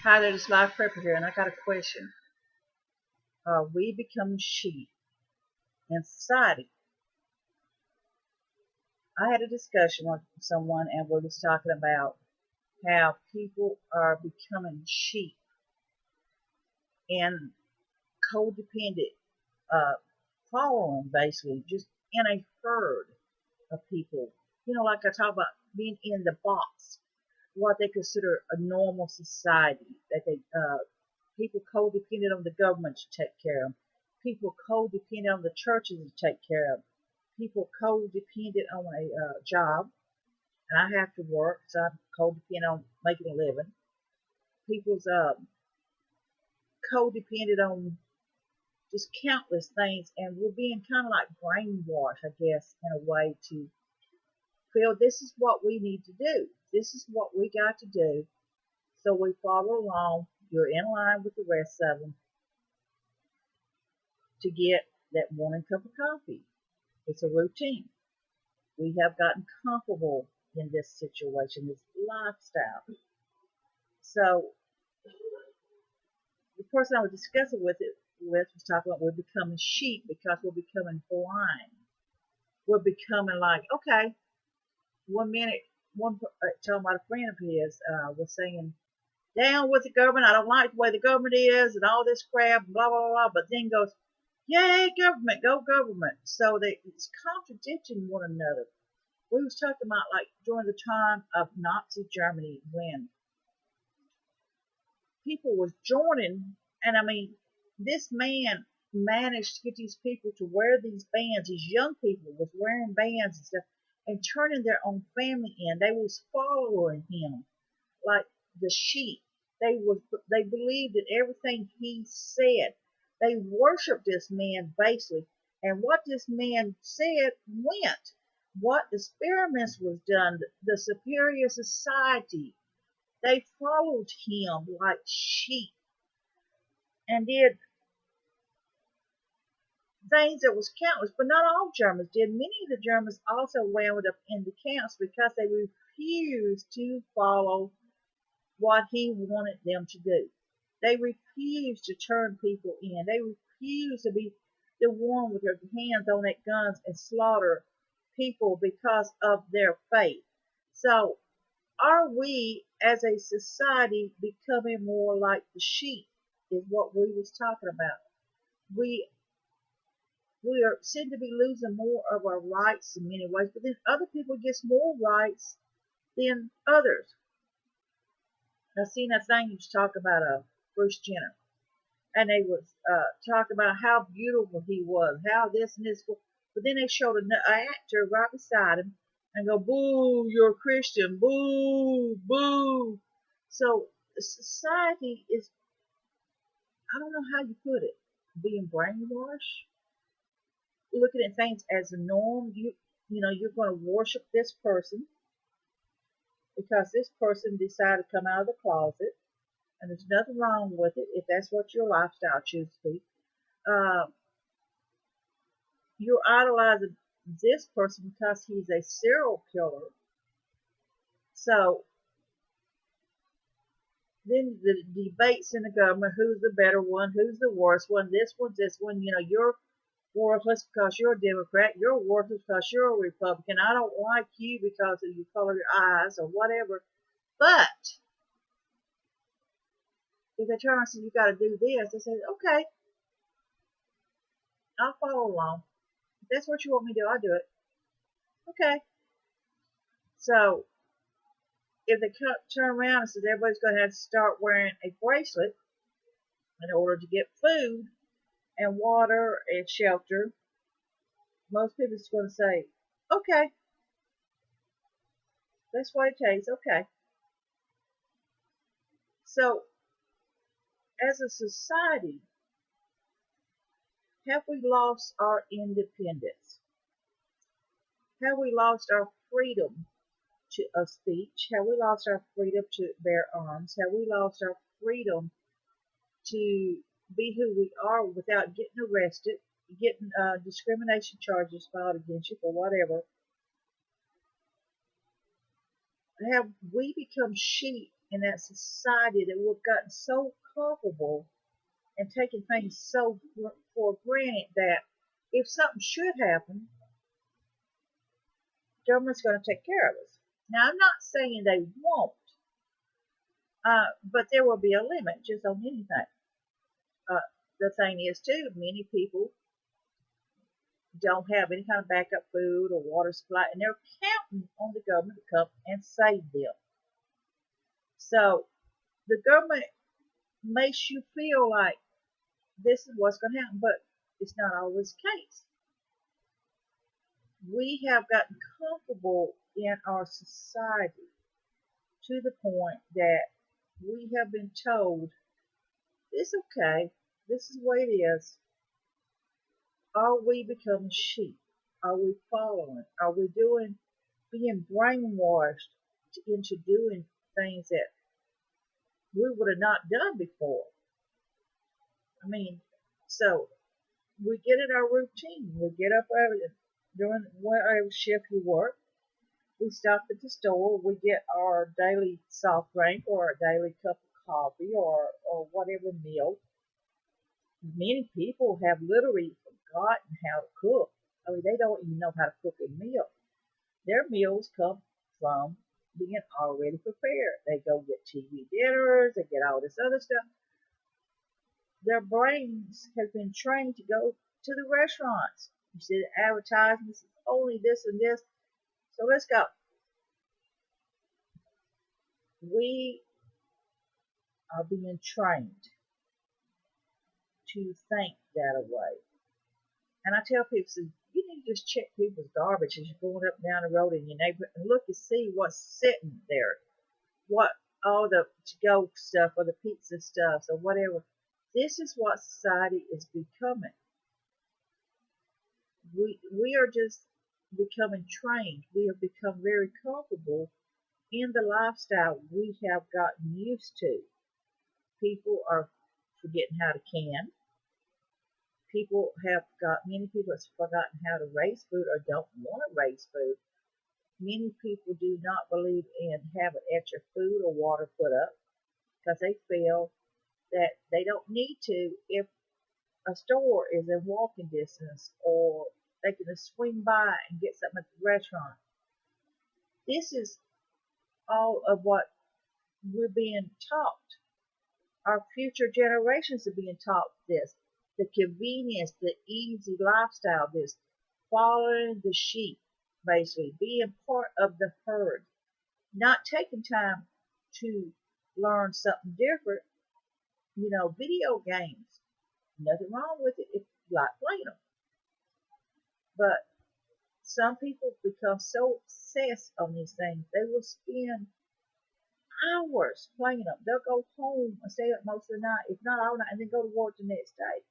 Hi there, this live prepper here, and I got a question. Are we becoming sheep in society? I had a discussion with someone, and we was talking about how people are becoming sheep and codependent, uh, following basically just in a herd of people. Like I talk about being in the box, what they consider a normal society. That people codependent on the government to take care of them. People codependent on the churches to take care of them. People codependent on a job, and I have to work, so I'm codependent on making a living. People's codependent on just countless things, and we're being kind of like brainwashed, I guess, in a way to feel this is what we need to do. This is what we got to do. So we follow along. You're in line with the rest of them to get that morning cup of coffee. It's a routine. We have gotten comfortable in this situation, this lifestyle. So the person I was discussing with was talking about we're becoming sheep because we're becoming blind. We're becoming like, okay, one minute, talking about a friend of his was saying, down with the government, I don't like the way the government is and all this crap, blah, blah, blah, but then goes, yay, government, go government. So it's contradicting one another. We was talking about like during the time of Nazi Germany when people was joining, and I mean, this man managed to get these people to wear these bands. These young people was wearing bands and stuff, and turning their own family in. They was following him like the sheep. They believed in everything he said. They worshiped this man basically, and what this man said went. What experiments was done, the superior society, they followed him like sheep and did things that was countless, but not all Germans did. Many of the Germans also wound up in the camps because they refused to follow what he wanted them to do. They refused to turn people in. They refused to be the one with their hands on their guns and slaughter people because of their faith. So, are we as a society becoming more like the sheep? Is what we was talking about. We we are seem to be losing more of our rights in many ways, but then other people get more rights than others. I seen that thing you was talking about Bruce Jenner, and they was talking about how beautiful he was, how this and this, but then they showed an actor right beside him and go, "Boo, you're a Christian, boo, boo." So society is, I don't know how you put it, being brainwashed, looking at things as a norm. You're going to worship this person because this person decided to come out of the closet, and there's nothing wrong with it if that's what your lifestyle chooses to be. Uh, you're idolizing this person because he's a serial killer. So then the debates in the government, who's the better one, who's the worst one, this one, you're worthless because you're a Democrat, you're worthless because you're a Republican, I don't like you because of the color of your eyes or whatever. But if they turn around and say, you got to do this, they say, okay, I'll follow along. If that's what you want me to do, I'll do it. Okay. So if they turn around and say everybody's going to have to start wearing a bracelet in order to get food and water and shelter, most people are going to say, okay, that's what it takes. Okay. So as a society, have we lost our independence? Have we lost our freedom of speech? Have we lost our freedom to bear arms? Have we lost our freedom to be who we are without getting arrested, getting discrimination charges filed against you for whatever? Have we become sheep in that society that we've gotten so comfortable and taking things so for granted that if something should happen, government's going to take care of us. Now, I'm not saying they won't, but there will be a limit just on anything. The thing is, too, many people don't have any kind of backup food or water supply, and they're counting on the government to come and save them. So the government makes you feel like this is what's going to happen, but it's not always the case. We have gotten comfortable in our society to the point that we have been told it's okay, this is the way it is. Are we becoming sheep? Are we following? Are we being brainwashed into doing things that we would have not done before? I mean, so we get in our routine. We get up during whatever shift we work. We stop at the store. We get our daily soft drink or our daily cup of coffee or whatever meal. Many people have literally forgotten how to cook. I mean, they don't even know how to cook a meal. Their meals come from being already prepared. They go get TV dinners, they get all this other stuff. Their brains have been trained to go to the restaurants. You see the advertisements, only this and this. So let's go. We are being trained to think that way. And I tell people, so you need to just check people's garbage as you're going up and down the road in your neighborhood and look and see what's sitting there. What all the to-go stuff or the pizza stuff or whatever. This is what society is becoming. We are just becoming trained. We have become very comfortable in the lifestyle we have gotten used to. People are forgetting how to can. Many people have forgotten how to raise food or don't want to raise food. Many people do not believe in having extra food or water put up because they feel that they don't need to if a store is in walking distance or they can just swing by and get something at the restaurant. This is all of what we're being taught. Our future generations are being taught this. The convenience, the easy lifestyle, this following the sheep, basically, being part of the herd, not taking time to learn something different. Video games, nothing wrong with it if you like playing them. But some people become so obsessed on these things, they will spend hours playing them. They'll go home and stay up most of the night, if not all night, and then go to work the next day.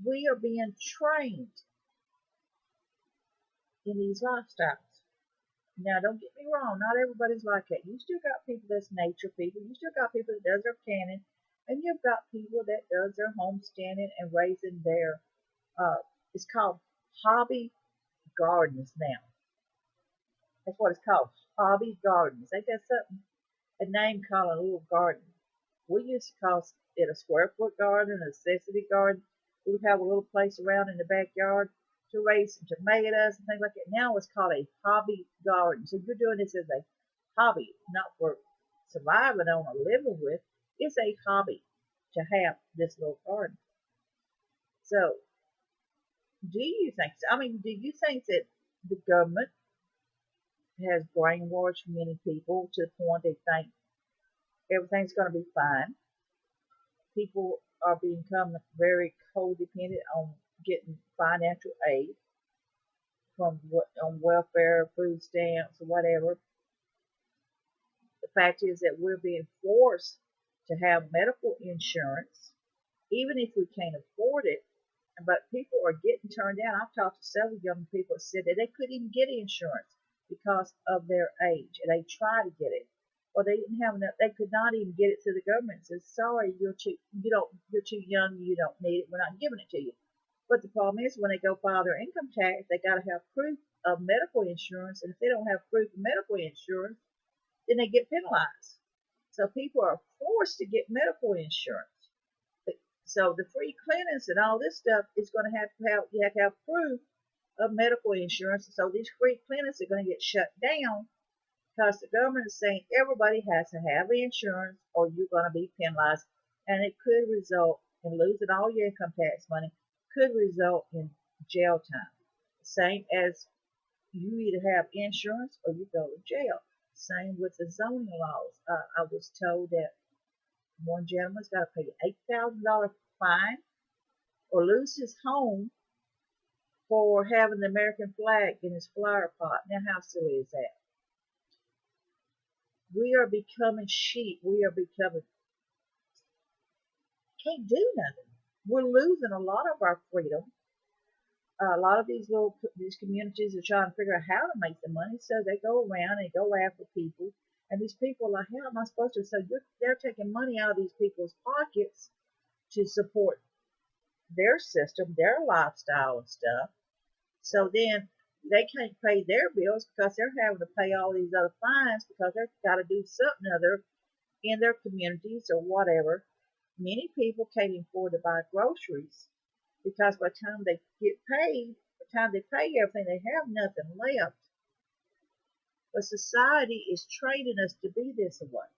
We are being trained in these lifestyles. Now, don't get me wrong, not everybody's like that. You still got people that's nature people. You still got people that does their canning, and you've got people that does their homesteading and raising their, it's called hobby gardens now. That's what it's called, hobby gardens. Ain't that something? A name called a little garden. We used to call it a square foot garden, a necessity garden. We would have a little place around in the backyard to raise some tomatoes and things like that. Now it's called a hobby garden. So you're doing this as a hobby, not for surviving on or living with. It's a hobby to have this little garden. So do you think that the government has brainwashed many people to the point they think everything's going to be fine? People are becoming very codependent on getting financial aid on welfare, food stamps, or whatever. The fact is that we're being forced to have medical insurance, even if we can't afford it. But people are getting turned down. I've talked to several young people that said that they couldn't even get insurance because of their age, and they tried to get it. Well, they didn't have enough. They could not even get it to the government. It says, "Sorry, you're too young. You don't need it. We're not giving it to you." But the problem is, when they go file their income tax, they got to have proof of medical insurance, and if they don't have proof of medical insurance, then they get penalized. So people are forced to get medical insurance. So the free clinics and all this stuff is going to have you have to have proof of medical insurance. So these free clinics are going to get shut down because the government is saying everybody has to have insurance or you're going to be penalized, and it could result in losing all your income tax money. Could result in jail time. Same as you either have insurance or you go to jail. Same with the zoning laws. I was told that one gentleman's got to pay $8,000 fine or lose his home for having the American flag in his flower pot. Now, how silly is that? We are becoming sheep. We are becoming, can't do nothing. We're losing a lot of our freedom. A lot of these communities are trying to figure out how to make the money, so they go around and go after people. And these people are like, how am I supposed to? So they're taking money out of these people's pockets to support their system, their lifestyle and stuff. So then they can't pay their bills because they're having to pay all these other fines because they've got to do something other in their communities or whatever. Many people can't afford to buy groceries because by the time they get paid, by the time they pay everything, they have nothing left. But society is training us to be this way.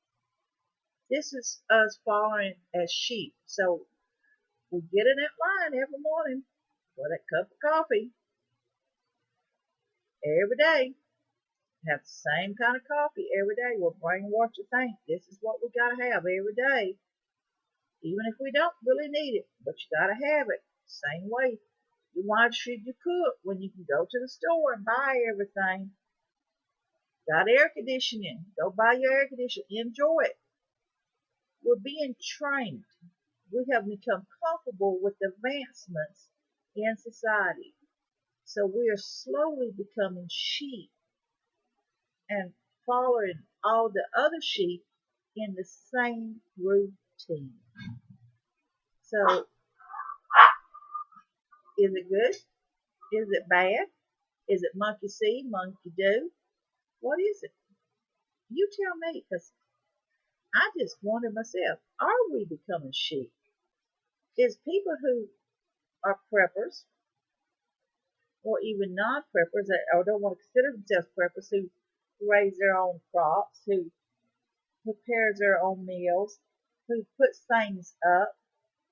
This is us following as sheep. So we get in that line every morning for that cup of coffee every day. Have the same kind of coffee every day. We're brainwashed to think this is what we got to have every day, even if we don't really need it. But you got to have it. Same way. Why should you cook when you can go to the store and buy everything? Got air conditioning. Go buy your air conditioning. Enjoy it. We're being trained. We have become comfortable with advancements in society. So we are slowly becoming sheep and following all the other sheep in the same routine. So is it good? Is it bad? Is it monkey see, monkey do? What is it? You tell me, because I just wonder myself, are we becoming sheep? Is people who are preppers or even non-preppers or don't want to consider themselves preppers who raise their own crops, who prepares their own meals, who puts things up,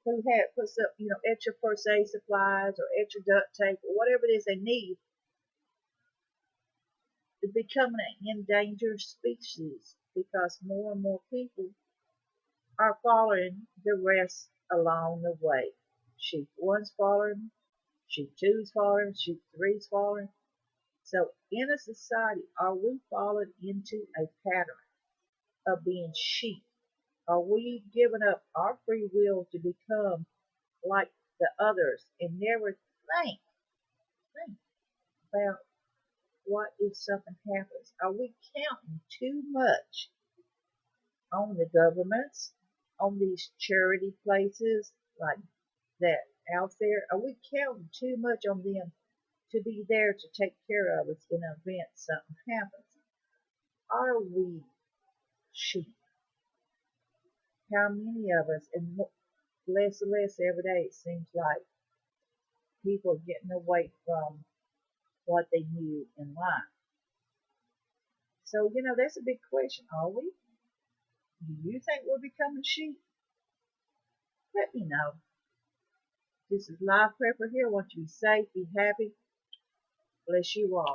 who puts up, extra first aid supplies or extra duct tape or whatever it is they need, is becoming an endangered species because more and more people are following the rest along the way. Sheep one's following, sheep two's following, sheep three's following. So in a society, are we falling into a pattern of being sheep? Are we giving up our free will to become like the others and never think about what if something happens? Are we counting too much on the governments, on these charity places like that out there? Are we counting too much on them to be there to take care of us in the event something happens? Are we sheep? How many of us, and less and less every day, it seems like people are getting away from what they knew in life. So, that's a big question. Are we? Do you think we're becoming sheep? Let me know. This is Live Prepper here. I want you to be safe, be happy. Bless you all.